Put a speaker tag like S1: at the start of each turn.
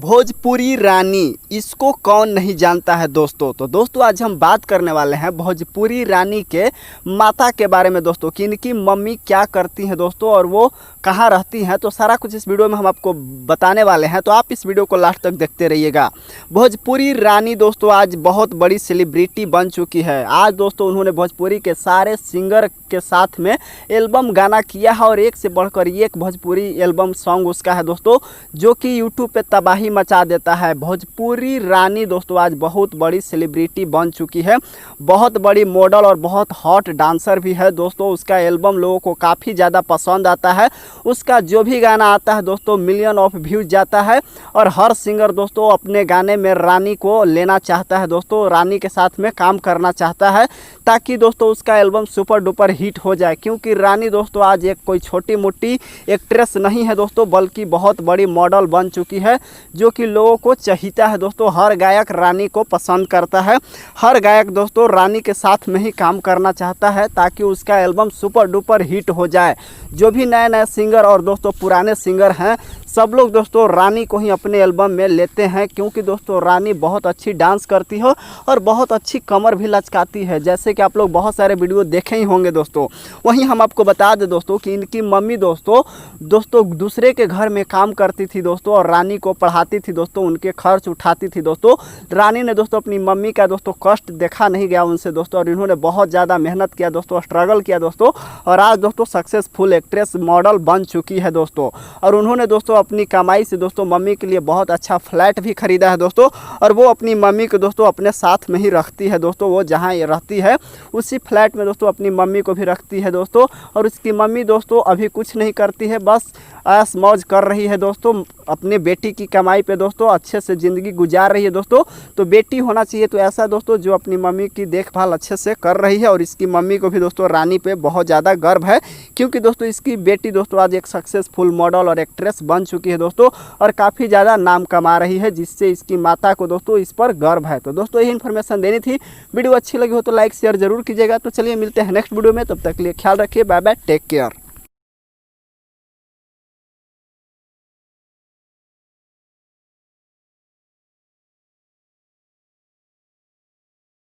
S1: भोजपुरी रानी, इसको कौन नहीं जानता है दोस्तों। तो दोस्तों आज हम बात करने वाले हैं भोजपुरी रानी के माता के बारे में दोस्तों, कि इनकी मम्मी क्या करती हैं दोस्तों और वो कहाँ रहती हैं। तो सारा कुछ इस वीडियो में हम आपको बताने वाले हैं, तो आप इस वीडियो को लास्ट तक देखते रहिएगा। भोजपुरी रानी दोस्तों आज बहुत बड़ी सेलिब्रिटी बन चुकी है। आज दोस्तों उन्होंने भोजपुरी के सारे सिंगर के साथ में एल्बम गाना किया है और एक से बढ़कर एक भोजपुरी एल्बम सॉन्ग उसका है दोस्तों, जो कि यूट्यूब पे तबाही मचा देता है। भोजपुरी रानी दोस्तों आज बहुत बड़ी सेलिब्रिटी बन चुकी है, बहुत बड़ी मॉडल और बहुत हॉट डांसर भी है दोस्तों। उसका एल्बम लोगों को काफ़ी ज़्यादा पसंद आता है। उसका जो भी गाना आता है दोस्तों मिलियन ऑफ व्यूज जाता है और हर सिंगर दोस्तों अपने गाने में रानी को लेना चाहता है दोस्तों, रानी के साथ में काम करना चाहता है ताकि दोस्तों उसका एल्बम सुपर डुपर हिट हो जाए। क्योंकि रानी दोस्तों आज एक कोई छोटी मोटी एक्ट्रेस नहीं है दोस्तों, बल्कि बहुत बड़ी मॉडल बन चुकी है, जो कि लोगों को चाहता है दोस्तों। हर गायक रानी को पसंद करता है, हर गायक दोस्तों रानी के साथ में ही काम करना चाहता है ताकि उसका एल्बम सुपर डुपर हिट हो जाए। जो भी नए नए सिंगर और दोस्तों पुराने सिंगर हैं सब लोग दोस्तों रानी को ही अपने एल्बम में लेते हैं, क्योंकि दोस्तों रानी बहुत अच्छी डांस करती हो और बहुत अच्छी कमर भी लचकाती है, जैसे कि आप लोग बहुत सारे वीडियो देखे ही होंगे दोस्तों। वहीं हम आपको बता दें दोस्तों कि इनकी मम्मी दोस्तों दूसरे के घर में काम करती थी दोस्तों और रानी को पढ़ाती थी दोस्तों, उनके खर्च उठाती थी दोस्तों। रानी ने दोस्तों अपनी मम्मी का दोस्तों कष्ट देखा नहीं गया उनसे दोस्तों, और इन्होंने बहुत ज़्यादा मेहनत किया दोस्तों, स्ट्रगल किया दोस्तों, और आज दोस्तों सक्सेसफुल एक्ट्रेस मॉडल बन चुकी है दोस्तों। और उन्होंने दोस्तों अपनी कमाई से दोस्तों मम्मी के लिए बहुत अच्छा फ्लैट भी खरीदा है दोस्तों, और वो अपनी मम्मी को दोस्तों अपने साथ में ही रखती है दोस्तों। वो जहाँ रहती है उसी फ्लैट में दोस्तों अपनी मम्मी को भी रखती है दोस्तों। और उसकी मम्मी दोस्तों अभी कुछ नहीं करती है, बस ऐश मौज कर रही है दोस्तों, अपने बेटी की कमाई पे दोस्तों अच्छे से ज़िंदगी गुजार रही है दोस्तों। तो बेटी होना चाहिए तो ऐसा दोस्तों जो अपनी मम्मी की देखभाल अच्छे से कर रही है। और इसकी मम्मी को भी दोस्तों रानी पे बहुत ज़्यादा गर्व है, क्योंकि दोस्तों इसकी बेटी दोस्तों आज एक सक्सेसफुल मॉडल और एक्ट्रेस बन चुकी है दोस्तों, और काफ़ी ज़्यादा नाम कमा रही है, जिससे इसकी माता को दोस्तों इस पर गर्व है। तो दोस्तों यही इन्फॉर्मेशन देनी थी। वीडियो अच्छी लगी हो तो लाइक शेयर जरूर कीजिएगा। तो चलिए मिलते हैं नेक्स्ट वीडियो में, तब तक के लिए ख्याल रखिए, बाय बाय, टेक केयर।